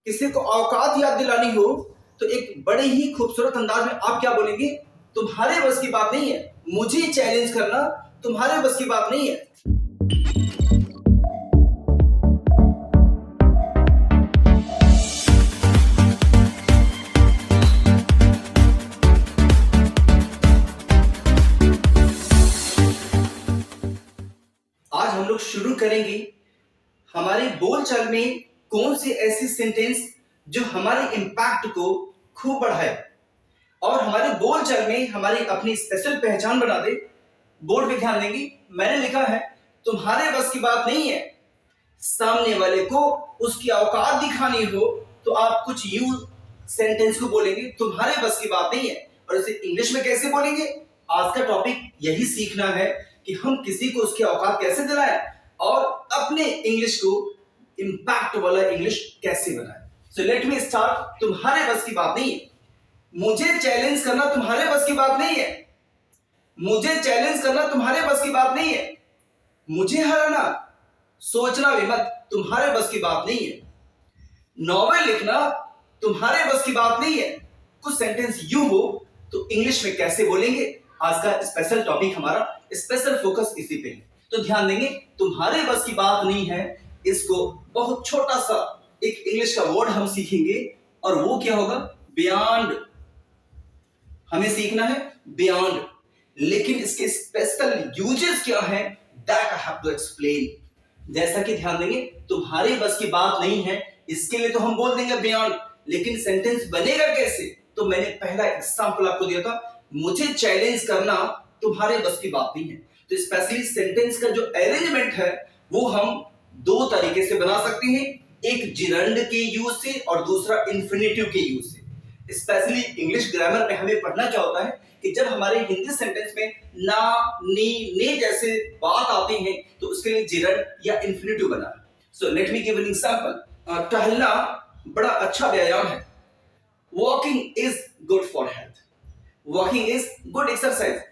किसी को औकात याद दिलानी हो तो एक बड़े ही खूबसूरत अंदाज में आप क्या बोलेंगे? तुम्हारे बस की बात नहीं है, मुझे चैलेंज करना तुम्हारे बस की बात नहीं है। आज हम लोग शुरू करेंगे हमारी बोलचाल में कौन सी ऐसी सेंटेंस जो हमारे इम्पैक्ट को खूब बढ़ाए और हमारे बोलचाल में हमारी अपनी स्पेशल पहचान बना दे। बोर्ड पे ध्यान देंगे, मैंने लिखा है तुम्हारे बस की बात नहीं है। सामने वाले को उसकी औकात दिखानी हो तो आप कुछ यू सेंटेंस को बोलेंगे, तुम्हारे बस की बात नहीं है। और इसे इंग्लिश में कैसे बोलेंगे? आज का टॉपिक यही सीखना है कि हम किसी को उसकी औकात कैसे दिलाएं और अपने इंग्लिश को इंपैक्ट वाला इंग्लिश कैसे बनाएं। So let me start. तुम्हारे बस की बात नहीं है, मुझे चैलेंज करना तुम्हारे बस की बात नहीं है। मुझे चैलेंज करना तुम्हारे बस की बात नहीं है। मुझे हराना, सोचना भी मत, तुम्हारे बस की बात नहीं है। नॉवेल लिखना तुम्हारे बस की बात नहीं है। कुछ सेंटेंस यू हो तो इंग्लिश में कैसे बोलेंगे? आज का स्पेशल टॉपिक, हमारा स्पेशल फोकस इसी पे है। तो ध्यान देंगे, तुम्हारे बस की बात नहीं है, इसको बहुत छोटा सा एक इंग्लिश का वर्ड हम सीखेंगे और वो क्या होगा? बियॉन्ड। हमें सीखना है बियॉन्ड, लेकिन इसके स्पेशल यूजेस क्या है that I have to explain. जैसा कि ध्यान देंगे, तुम्हारे बस की बात नहीं है, इसके लिए तो हम बोल देंगे बियॉन्ड, लेकिन सेंटेंस बनेगा कैसे? तो मैंने पहला एग्जांपल आपको दिया था, मुझे चैलेंज करना तुम्हारे बस की बात नहीं है। तो स्पेशली सेंटेंस का जो अरेंजमेंट है वो हम दो तरीके से बना सकते हैं, एक जिरंड के यूज से और दूसरा इंफिनिटिव के यूज से। स्पेशली इंग्लिश ग्रामर में हमें पढ़ना क्या होता है कि जब हमारे हिंदी सेंटेंस में ना, नी, ने जैसे बात आती है तो उसके लिए जिरंड या इंफिनिटिव बना है। So let me give an example. टहलना बड़ा अच्छा व्यायाम है। Walking is good for health. Walking is good exercise.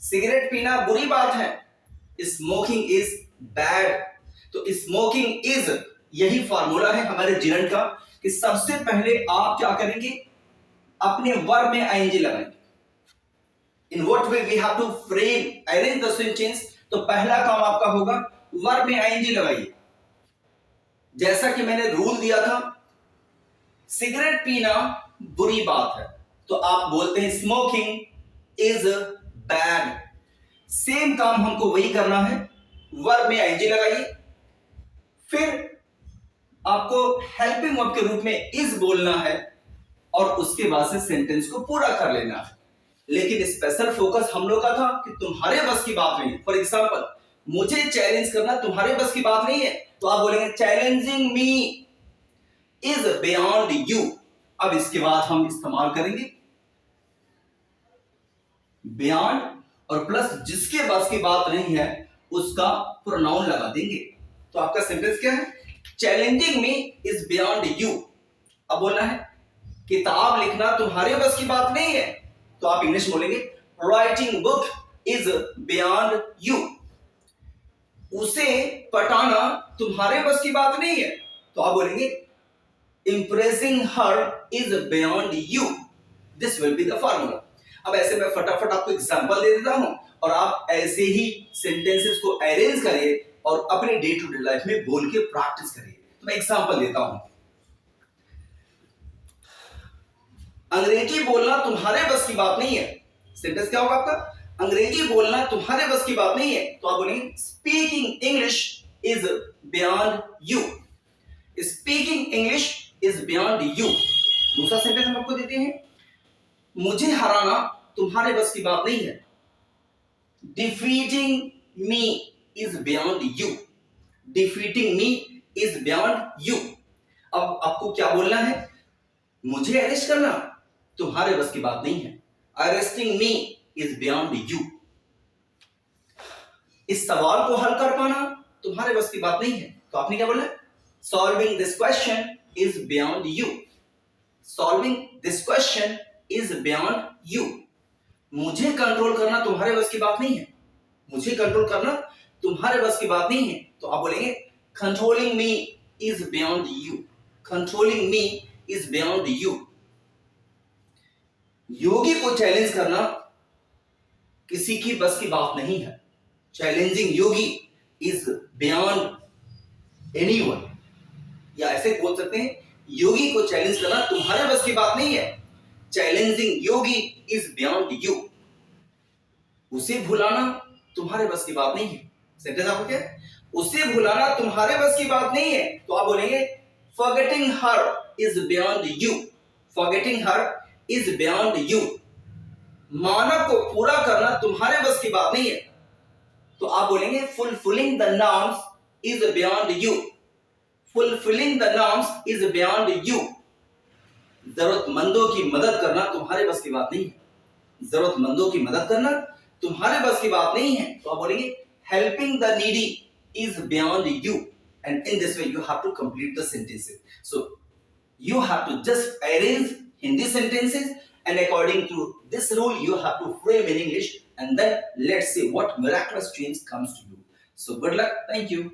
Cigarette पीना बुरी बात है। Smoking is bad. तो स्मोकिंग इज, यही फॉर्मूला है हमारे जिरंड का कि सबसे पहले आप क्या करेंगे? अपने वर्ब में आईएनजी लगाएंगे। In what way we have to frame arrange the sentence. तो पहला काम आपका होगा वर्ब में आईएनजी लगाइए। जैसा कि मैंने रूल दिया था, सिगरेट पीना बुरी बात है, तो आप बोलते हैं स्मोकिंग इज बैड। सेम काम हमको वही करना है, वर्ब में आईएनजी लगाइए, फिर आपको हेल्पिंग वर्ब के रूप में इज बोलना है और उसके बाद से सेंटेंस को पूरा कर लेना है। लेकिन स्पेशल फोकस हम लोग का था कि तुम्हारे बस की बात नहीं है। फॉर एग्जांपल, मुझे चैलेंज करना तुम्हारे बस की बात नहीं है, तो आप बोलेंगे challenging me is beyond you. अब इसके बाद हम इस्तेमाल करेंगे बियॉन्ड और प्लस जिसके बस की बात नहीं है उसका प्रोनाउन लगा देंगे। तो आपका सेंटेंस क्या है? Challenging me is beyond you. अब बोलना है किताब लिखना तुम्हारे बस की बात नहीं है, तो आप इंग्लिश बोलेंगे writing book is beyond you. उसे पटाना तुम्हारे बस की बात नहीं है, तो आप बोलेंगे impressing her is beyond you. This will be the formula. अब ऐसे मैं फटाफट आपको एग्जांपल दे देता हूं और आप ऐसे ही सेंटेंसेस को अरेंज करिए और अपने डे टू डे लाइफ में बोल के प्रैक्टिस करिए। तो मैं एग्जांपल देता हूं। अंग्रेजी बोलना तुम्हारे बस की बात नहीं है। सेंटेंस क्या होगा आपका? अंग्रेजी बोलना तुम्हारे बस की बात नहीं है, तो आप बोलेंगे speaking English is beyond you. Speaking English is beyond you. दूसरा सेंटेंस हम आपको देते हैं, मुझे हराना तुम्हारे बस की बात नहीं है। Defeating me is beyond you. Defeating me is beyond you. अब आपको क्या बोलना है? मुझे अरेस्ट करना तुम्हारे बस की बात नहीं है। Arresting me is beyond you. इस सवाल को हल कर पाना तुम्हारे बस की बात नहीं है, तो आपने क्या बोला? Solving this question is beyond you. Solving this question is beyond you. मुझे कंट्रोल करना तुम्हारे बस की बात नहीं है। मुझे कंट्रोल करना तुम्हारे बस की बात नहीं है, तो आप बोलेंगे controlling me is beyond you. Controlling me is beyond you. Yogi को चैलेंज करना किसी की बस की बात नहीं है। Challenging Yogi is beyond anyone, या ऐसे बोल सकते हैं योगी को चैलेंज करना तुम्हारे बस की बात नहीं है। Challenging Yogi is beyond you. उसे भुलाना तुम्हारे बस की बात नहीं है। सेंटेंस आपको क्या है? उसे भुलाना तुम्हारे बस की बात नहीं है, तो आप बोलेंगे forgetting her is beyond you. Forgetting her is beyond you. मानव को पूरा करना तुम्हारे बस की बात नहीं है, तो आप बोलेंगे fulfilling the norms is beyond you. Fulfilling the norms is beyond you. जरूरतमंदों की मदद करना तुम्हारे बस की बात नहीं है। जरूरतमंदों की मदद करना तुम्हारे बस की बात नहीं है, तो आप बोलेंगे helping the needy is beyond you. And in this way you have to complete the sentences. So you have to just arrange Hindi sentences, and according to this rule you have to frame in English, and then let's see what miraculous change comes to you. So good luck. Thank you.